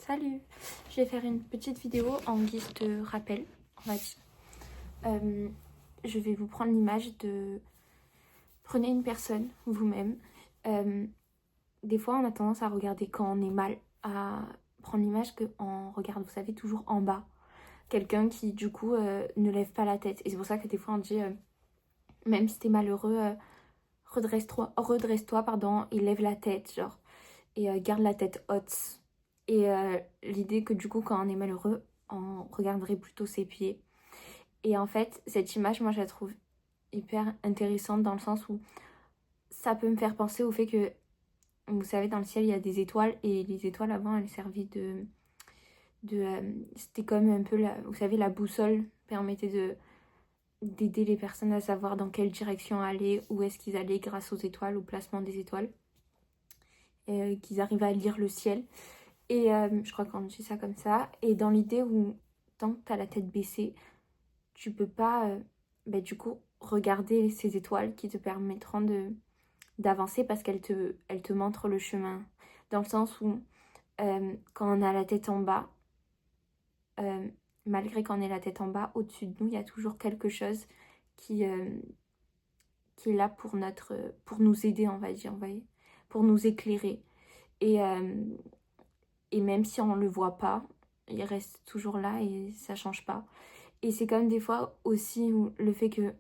Salut! Je vais faire une petite vidéo en guise de rappel, on va dire. Je vais vous prendre l'image de... Prenez une personne, vous-même. Des fois, on a tendance à regarder quand on est mal, à prendre l'image qu'on regarde, vous savez, toujours en bas. Quelqu'un qui, du coup, ne lève pas la tête. Et c'est pour ça que des fois, on dit, même si t'es malheureux, redresse-toi, pardon, et lève la tête, genre. Et garde la tête haute. Et l'idée que du coup, quand on est malheureux, on regarderait plutôt ses pieds. Et en fait, cette image, moi, je la trouve hyper intéressante dans le sens où ça peut me faire penser au fait que, vous savez, dans le ciel, il y a des étoiles. Et les étoiles, avant, elles servaient c'était comme un peu, vous savez, la boussole permettait d'aider les personnes à savoir dans quelle direction aller, où est-ce qu'ils allaient grâce aux étoiles, au placement des étoiles. Qu'ils arrivaient à lire le ciel. Et je crois qu'on dit ça comme ça. Et dans l'idée où, tant que tu as la tête baissée, tu peux pas, du coup, regarder ces étoiles qui te permettront d'avancer parce qu'elles te montrent le chemin. Dans le sens où, quand on a la tête en bas, malgré qu'on ait la tête en bas, au-dessus de nous, il y a toujours quelque chose qui est là pour nous aider, on va dire, vous voyez, pour nous éclairer. Et même si on ne le voit pas, il reste toujours là et ça change pas. Et c'est comme des fois aussi le fait que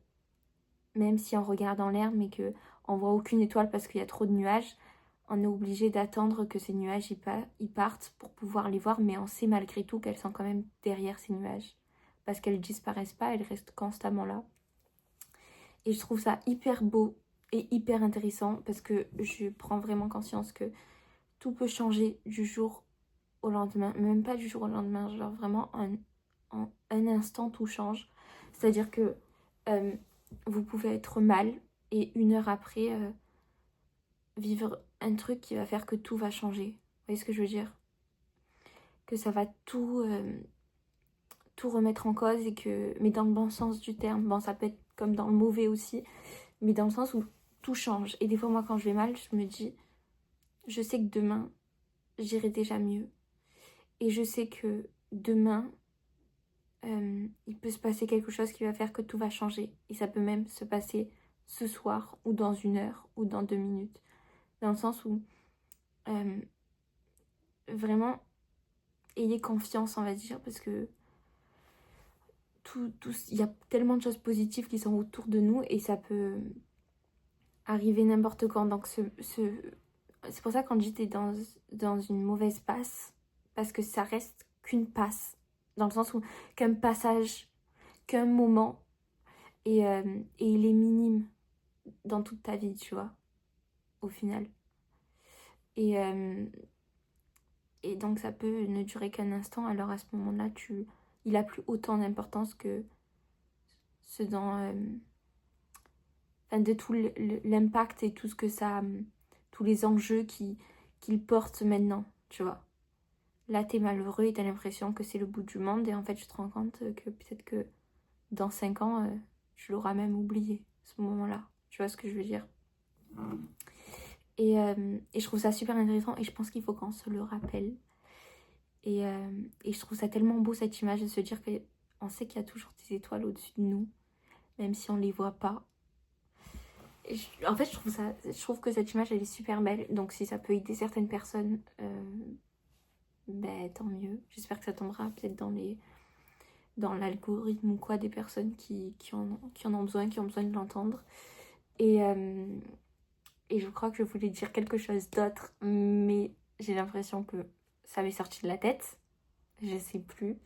même si on regarde en l'air mais qu'on ne voit aucune étoile parce qu'il y a trop de nuages, on est obligé d'attendre que ces nuages ils partent pour pouvoir les voir, mais on sait malgré tout qu'elles sont quand même derrière ces nuages. Parce qu'elles ne disparaissent pas, elles restent constamment là. Et je trouve ça hyper beau et hyper intéressant parce que je prends vraiment conscience que tout peut changer du jour au lendemain, même pas du jour au lendemain, genre vraiment en un instant tout change. C'est-à-dire que vous pouvez être mal et une heure après vivre un truc qui va faire que tout va changer. Vous voyez ce que je veux dire? Que ça va tout remettre en cause et que, mais dans le bon sens du terme. Bon, ça peut être comme dans le mauvais aussi, mais dans le sens où tout change. Et des fois, moi, quand je vais mal, je me dis, je sais que demain, j'irai déjà mieux. Et je sais que demain, il peut se passer quelque chose qui va faire que tout va changer. Et ça peut même se passer ce soir, ou dans une heure, ou dans 2 minutes. Dans le sens où, vraiment, ayez confiance, on va dire, parce que il y a tellement de choses positives qui sont autour de nous, et ça peut arriver n'importe quand. Donc c'est pour ça qu'on dit que t'es dans une mauvaise passe, parce que ça reste qu'une passe. Dans le sens où, qu'un passage, qu'un moment, et il est minime dans toute ta vie, tu vois, au final. Et donc ça peut ne durer qu'un instant, alors à ce moment-là, il a plus autant d'importance que ce dont... de tout l'impact et tout ce que ça... tous les enjeux qu'il porte maintenant, tu vois. Là, t'es malheureux et t'as l'impression que c'est le bout du monde, et en fait, tu te rends compte que peut-être que dans 5 ans, tu l'auras même oublié, ce moment-là. Tu vois ce que je veux dire? Et je trouve ça super intéressant et je pense qu'il faut qu'on se le rappelle. Et je trouve ça tellement beau cette image de se dire qu'on sait qu'il y a toujours des étoiles au-dessus de nous, même si on ne les voit pas. En fait, je trouve que cette image elle est super belle. Donc si ça peut aider certaines personnes, tant mieux. J'espère que ça tombera peut-être dans l'algorithme ou quoi des personnes qui en ont besoin, qui ont besoin de l'entendre. Et je crois que je voulais dire quelque chose d'autre, mais j'ai l'impression que ça m'est sorti de la tête. Je sais plus.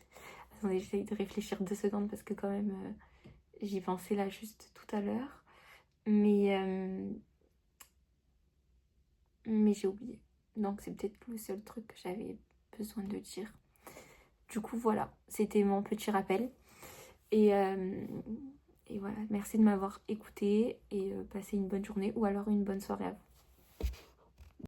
Attendez, j'essaye de réfléchir 2 secondes parce que quand même, j'y pensais là juste tout à l'heure. Mais j'ai oublié. Donc c'est peut-être le seul truc que j'avais besoin de dire. Du coup, voilà. C'était mon petit rappel. Et voilà. Merci de m'avoir écouté et passez une bonne journée ou alors une bonne soirée à vous.